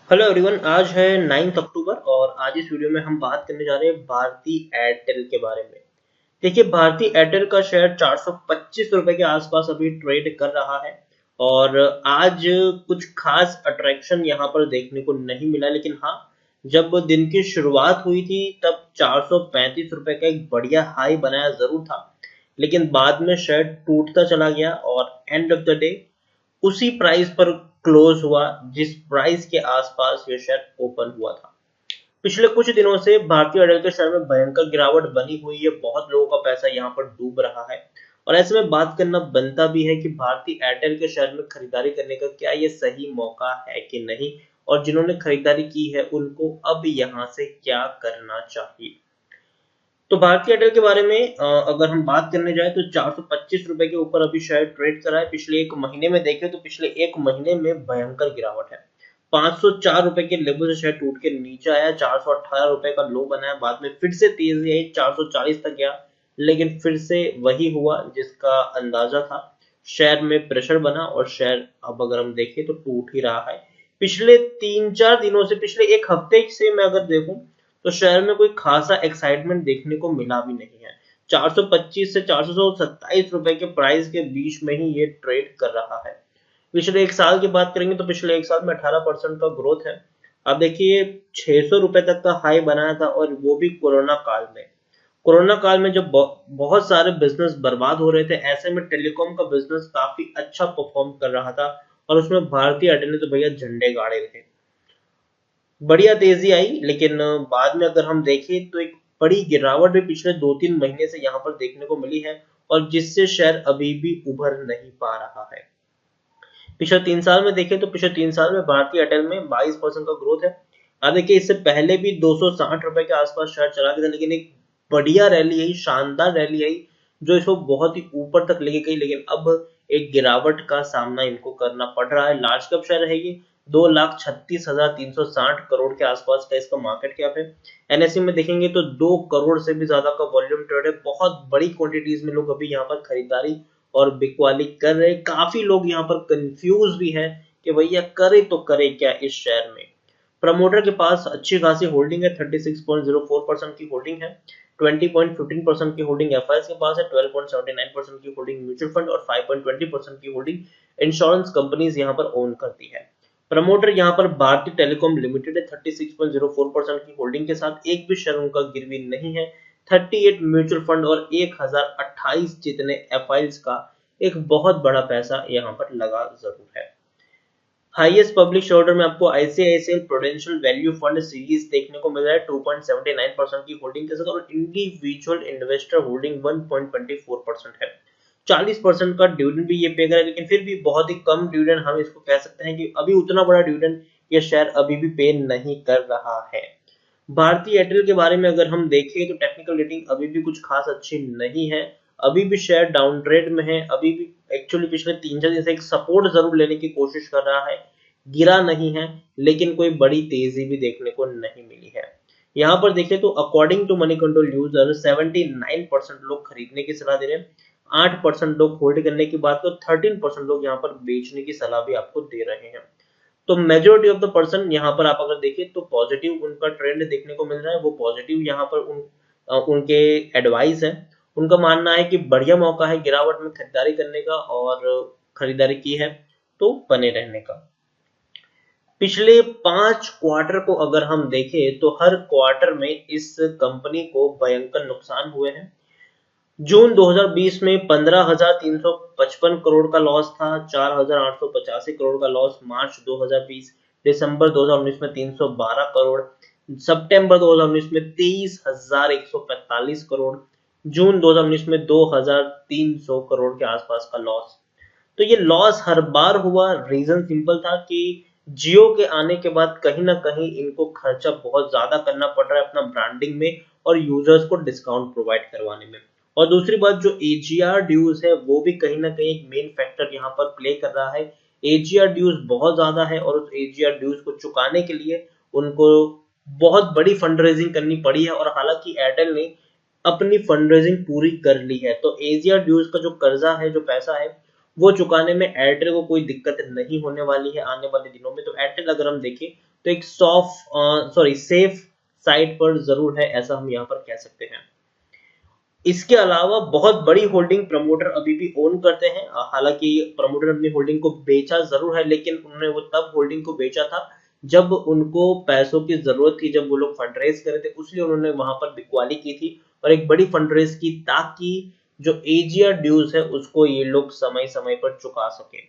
Hello everyone. आज है 9 अक्टूबर और आज इस वीडियो में हम बात करने जा रहे हैं भारती एयरटेल के बारे में। देखिए, भारती एयरटेल का शेयर 425 रुपए के आसपास अभी ट्रेड कर रहा है और आज कुछ खास अट्रैक्शन यहाँ पर देखने को नहीं मिला, लेकिन हाँ, जब दिन की शुरुआत हुई थी तब 435 रुपए का एक बढ़िया हाई बनाया जरूर था, लेकिन बाद में शेयर टूटता चला गया और एंड ऑफ द डे उसी प्राइस पर क्लोज हुआ जिस प्राइस के आसपास ये शेयर ओपन हुआ था। पिछले कुछ दिनों से भारतीय एयरटेल के शेयर में भयंकर गिरावट बनी हुई है, बहुत लोगों का पैसा यहाँ पर डूब रहा है और ऐसे में बात करना बनता भी है कि भारतीय एयरटेल के शेयर में खरीदारी करने का क्या ये सही मौका है कि नहीं, और जिन्होंने खरीदारी की है उनको अब यहाँ से क्या करना चाहिए। तो भारतीय एयरटेल के बारे में अगर हम बात करने जाए तो 425 रुपए के ऊपर अभी शायद ट्रेड करा है। पिछले एक महीने में देखें तो पिछले एक महीने में भयंकर गिरावट है। 504 रुपए के लेवल से शायद टूट के नीचे आया, 418 रुपए का लो बनाया, बाद में फिर से तेजी आई, 440 तक गया, लेकिन फिर से वही हुआ जिसका अंदाजा था। शेयर में प्रेशर बना और शेयर अब अगर हम देखें तो टूट ही रहा है। पिछले 3-4 दिनों से, पिछले एक हफ्ते से मैं अगर देखूं तो शेयर में कोई खासा एक्साइटमेंट देखने को मिला भी नहीं है। 425 से 427 रुपए के प्राइस के बीच में ही ये ट्रेड कर रहा है। पिछले एक साल की बात करेंगे तो पिछले एक साल में 18% का ग्रोथ है। अब देखिए, 600 रुपए तक का हाई बनाया था और वो भी कोरोना काल में। कोरोना काल में जब बहुत सारे बिजनेस बर्बाद हो रहे थे, ऐसे में टेलीकॉम का बिजनेस काफी अच्छा परफॉर्म कर रहा था और उसमें भारतीय एयरटेल ने तो भैया झंडे गाड़े थे। बढ़िया तेजी आई, लेकिन बाद में अगर हम देखें तो एक बड़ी गिरावट भी पिछले 2-3 महीने से यहाँ पर देखने को मिली है और जिससे शेयर अभी भी उभर नहीं पा रहा है। पिछले 3 साल में देखें तो पिछले 3 साल में भारतीय एयरटेल में 22% का ग्रोथ है। अब देखिए, इससे पहले भी 260 रुपए के आसपास शेयर चला गया था, लेकिन एक बढ़िया रैली आई, शानदार रैली आई जो इसको बहुत ही ऊपर तक लेके गई, लेकिन अब एक गिरावट का सामना इनको करना पड़ रहा है। लार्ज कैप शेयर है ये, 2,36,360 करोड़ के आसपास का इसका मार्केट कैप है। एनएससी में देखेंगे तो 2 करोड़ से भी ज्यादा का वॉल्यूम ट्रेड है। बहुत बड़ी क्वांटिटीज में लोग अभी यहाँ पर खरीदारी और बिकवाली कर रहे। काफी लोग यहाँ पर कंफ्यूज भी है कि भैया करे तो करे क्या इस शेयर में। प्रमोटर के पास अच्छी खासी होल्डिंग है, 36.04% की होल्डिंग है, 20.15% की होल्डिंग एफआईएस के पास है, 12.79% की होल्डिंग म्यूचुअल फंड और 5.20% की होल्डिंग इंश्योरेंस कंपनीज यहाँ पर ओन करती है। प्रमोटर यहाँ पर भारतीय टेलीकॉम लिमिटेड है, 36.04% की होल्डिंग के साथ एक भी शेयर उनका गिरवी नहीं है। 38 म्यूचुअल फंड और 1028 जितने एफआईएस का एक बहुत बड़ा पैसा यहाँ पर लगा जरूर है। हाईएस्ट पब्लिक शेयरहोल्डर में आपको ICICI prudential value fund series देखने को मिल रहा है 2.79% की होल्डिंग के साथ, और इंडिविजुअल इन्वेस्टर होल्डिंग 1.24% है। 40% का डिविडेंड भी ये पे कर रहा है, लेकिन फिर भी बहुत ही कम डिविडेंड हम इसको कह सकते हैं कि अभी उतना बड़ा डिविडेंड ये शेयर अभी भी पे नहीं कर रहा है। भारतीय एयरटेल के बारे में अगर हम देखें तो टेक्निकल रेटिंग अभी भी कुछ खास अच्छी नहीं है। अभी भी शेयर डाउन ट्रेड में है। अभी भी एक्चुअली पिछले 3-4 दिन से एक सपोर्ट जरूर लेने की कोशिश कर रहा है, गिरा नहीं है, लेकिन कोई बड़ी तेजी भी देखने को नहीं मिली है। यहाँ पर देखें तो according to Moneycontrol user 79% लोग खरीदने की सलाह दे रहे हैं, 8% लोग होल्ड करने की बात करो, 13% लोग यहाँ पर बेचने की सलाह भी आपको दे रहे हैं। तो मेजोरिटी ऑफ द पर्सन यहाँ पर आप अगर देखें तो पॉजिटिव उनका ट्रेंड देखने को मिल रहा है। वो पॉजिटिव यहाँ पर उनके एडवाइस है। उनका मानना है कि बढ़िया मौका है गिरावट में खरीदारी करने का, और खरीदारी की है तो बने रहने का। पिछले 5 क्वार्टर को अगर हम देखें तो हर क्वार्टर में इस कंपनी को भयंकर नुकसान हुए हैं। जून 2020 में 15,355 करोड़ का लॉस था, 4,885 करोड़ का लॉस मार्च 2020, दिसंबर 2019 में 312 करोड़, सितंबर 2019 में 23,145 करोड़, जून 2019 में 2,300 करोड़ के आसपास का लॉस। तो ये लॉस हर बार हुआ, रीजन सिंपल था कि जियो के आने के बाद कहीं ना कहीं इनको खर्चा बहुत ज्यादा करना पड़ रहा है अपना ब्रांडिंग में और यूजर्स को डिस्काउंट प्रोवाइड करवाने में। और दूसरी बात, जो एजीआर ड्यूज है वो भी कहीं ना कहीं एक मेन फैक्टर यहाँ पर प्ले कर रहा है। एजीआर ड्यूज बहुत ज्यादा है और उस एजीआर ड्यूज को चुकाने के लिए उनको बहुत बड़ी फंड रेजिंग करनी पड़ी है, और हालांकि एयरटेल ने अपनी फंड रेजिंग पूरी कर ली है। तो एजीआर ड्यूज का जो कर्जा है, जो पैसा है, वो चुकाने में एयरटेल को कोई दिक्कत नहीं होने वाली है आने वाले दिनों में। तो एयरटेल अगर हम देखें तो एक सेफ साइड पर जरूर है, ऐसा हम यहाँ पर कह सकते हैं। इसके अलावा बहुत बड़ी होल्डिंग प्रमोटर अभी भी ओन करते हैं। हालांकि प्रमोटर अपनी होल्डिंग को बेचा जरूर है, लेकिन उन्होंने वो तब होल्डिंग को बेचा था जब उनको पैसों की जरूरत थी, जब वो लोग फंड रेज करे थे, इसलिए उन्होंने वहां पर बिकवाली की थी और एक बड़ी फंड रेज की, ताकि जो एजियर ड्यूज है उसको ये लोग समय समय पर चुका सके।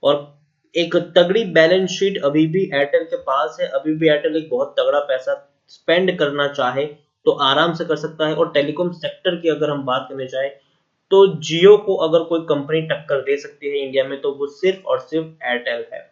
और एक तगड़ी बैलेंस शीट अभी भी एयरटेल के पास है। अभी भी एयरटेल एक बहुत तगड़ा पैसा स्पेंड करना चाहे तो आराम से कर सकता है। और टेलीकॉम सेक्टर की अगर हम बात करने जाए तो जियो को अगर कोई कंपनी टक्कर दे सकती है इंडिया में तो वो सिर्फ और सिर्फ एयरटेल है।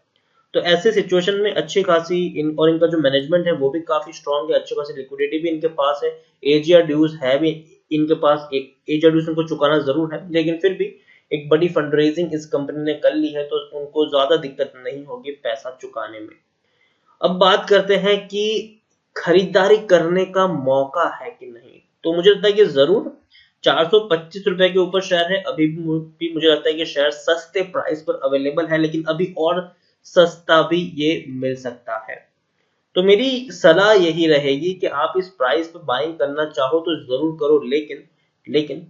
तो ऐसे सिचुएशन में अच्छी खासी और इनका जो मैनेजमेंट है वो भी काफी स्ट्रांग है, अच्छी खासी लिक्विडिटी भी इनके पास है, एजियर ड्यूज है भी इनके पास, एक एजियर ड्यूज उनको चुकाना जरूर है, लेकिन फिर भी एक बड़ी फंड रेजिंग इस कंपनी ने कर ली है तो उनको ज्यादा दिक्कत नहीं होगी पैसा चुकाने में। अब बात करते हैं कि खरीदारी करने का मौका है कि नहीं, तो मुझे लगता है कि जरूर 425 रुपए के ऊपर शेयर है। अभी भी मुझे लगता है कि शेयर सस्ते प्राइस पर अवेलेबल है, लेकिन अभी और सस्ता भी ये मिल सकता है। तो मेरी सलाह यही रहेगी कि आप इस प्राइस पर बाइंग करना चाहो तो जरूर करो, लेकिन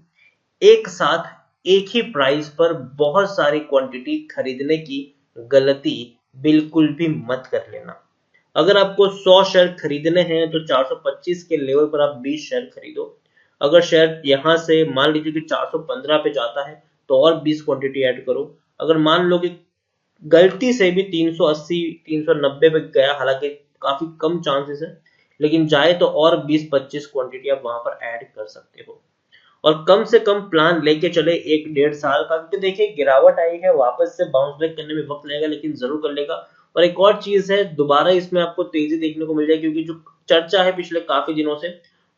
एक साथ एक ही प्राइस पर बहुत सारी क्वांटिटी खरीदने की गलती बिल्कुल भी मत कर लेना। अगर आपको 100 शेयर खरीदने हैं तो 425 के लेवल पर आप 20 शेयर खरीदो। अगर शेयर यहां से मान लीजिए कि 415 पे जाता है तो और 20 क्वांटिटी ऐड करो। अगर मान लो कि गलती से भी 380 390 पे गया, हालांकि काफी कम चांसेस है, लेकिन जाए तो और 20-25 क्वांटिटी आप वहां पर ऐड कर सकते हो। और कम से कम प्लान लेके चले 1-1.5 साल का, क्योंकि देखिए गिरावट आई है, वापस से बाउंस बैक करने में वक्त लगेगा, लेकिन जरूर कर लेगा। और एक और चीज है, दोबारा इसमें आपको तेजी देखने को मिल जाएगी, क्योंकि जो चर्चा है पिछले काफी दिनों से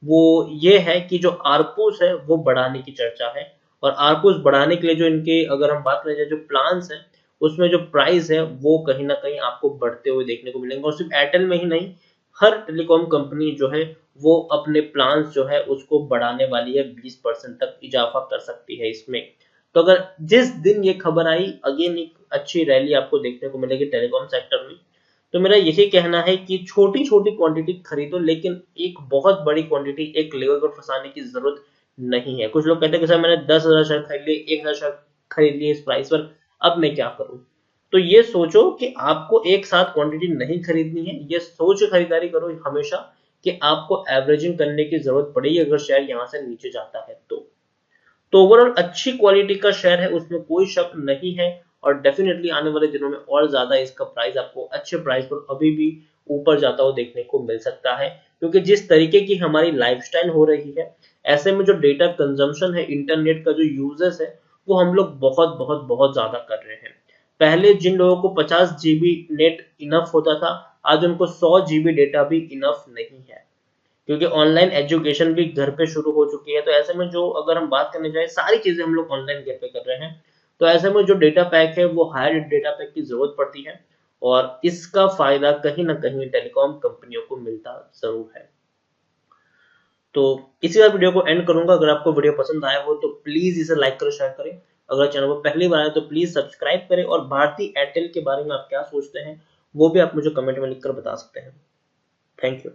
वो ये है कि जो आरपूस है वो बढ़ाने की चर्चा है। और आरपूस बढ़ाने के लिए जो इनके अगर हम बात करें जाए जो प्लान्स है उसमें जो प्राइस है वो कहीं ना कहीं आपको बढ़ते हुए देखने को मिलेंगे। और सिर्फ एयरटेल में ही नहीं, हर टेलीकॉम कंपनी जो है वो अपने प्लान्स जो है उसको बढ़ाने वाली है, 20% तक इजाफा कर सकती है इसमें। तो अगर जिस दिन ये खबर आई, अगेन एक अच्छी रैली आपको देखने को मिलेगी टेलीकॉम सेक्टर में। तो मेरा यही कहना है कि छोटी छोटी क्वांटिटी खरीदो, लेकिन एक बहुत बड़ी क्वांटिटी एक लेवल पर फंसाने की जरूरत नहीं है। कुछ लोग कहते हैं कि सर मैंने 10,000 शेयर खरीद लिए, 1,000 शेयर खरीद लिए इस प्राइस पर, अब मैं क्या करूं। तो ये सोचो कि आपको एक साथ क्वांटिटी नहीं खरीदनी है, ये सोच खरीदारी करो हमेशा कि आपको एवरेजिंग करने की जरूरत पड़ेगी अगर शेयर यहां से नीचे जाता है तो ओवरऑल अच्छी क्वालिटी का शेयर है, उसमें कोई शक नहीं है। और डेफिनेटली आने वाले दिनों में और ज्यादा इसका प्राइस आपको अच्छे प्राइस पर अभी भी ऊपर जाता हुआ देखने को मिल सकता है, क्योंकि जिस तरीके की हमारी लाइफस्टाइल हो रही है, ऐसे में जो डेटा कंजम्पशन है, इंटरनेट का जो यूजेस है, वो हम लोग बहुत बहुत बहुत ज्यादा कर रहे हैं। पहले जिन लोगों को 50 जीबी नेट इनफ होता था, आज उनको 100 जीबी डेटा भी इनफ नहीं है, क्योंकि ऑनलाइन एजुकेशन भी घर पे शुरू हो चुकी है। तो ऐसे में जो अगर हम बात करने जाए, सारी चीजें हम लोग ऑनलाइन घर पे कर रहे हैं, तो ऐसे में जो डेटा पैक है वो हायर डेटा पैक की जरूरत पड़ती है, और इसका फायदा कहीं ना कहीं टेलीकॉम कंपनियों को मिलता जरूर है। तो इसी बार वीडियो को एंड करूंगा। अगर आपको वीडियो पसंद आया हो तो प्लीज इसे लाइक करो, शेयर करें। अगर चैनल पर पहली बार आए तो प्लीज सब्सक्राइब करें, और भारतीय एयरटेल के बारे में आप क्या सोचते हैं वो भी आप मुझे कमेंट में लिखकर बता सकते हैं। Thank you.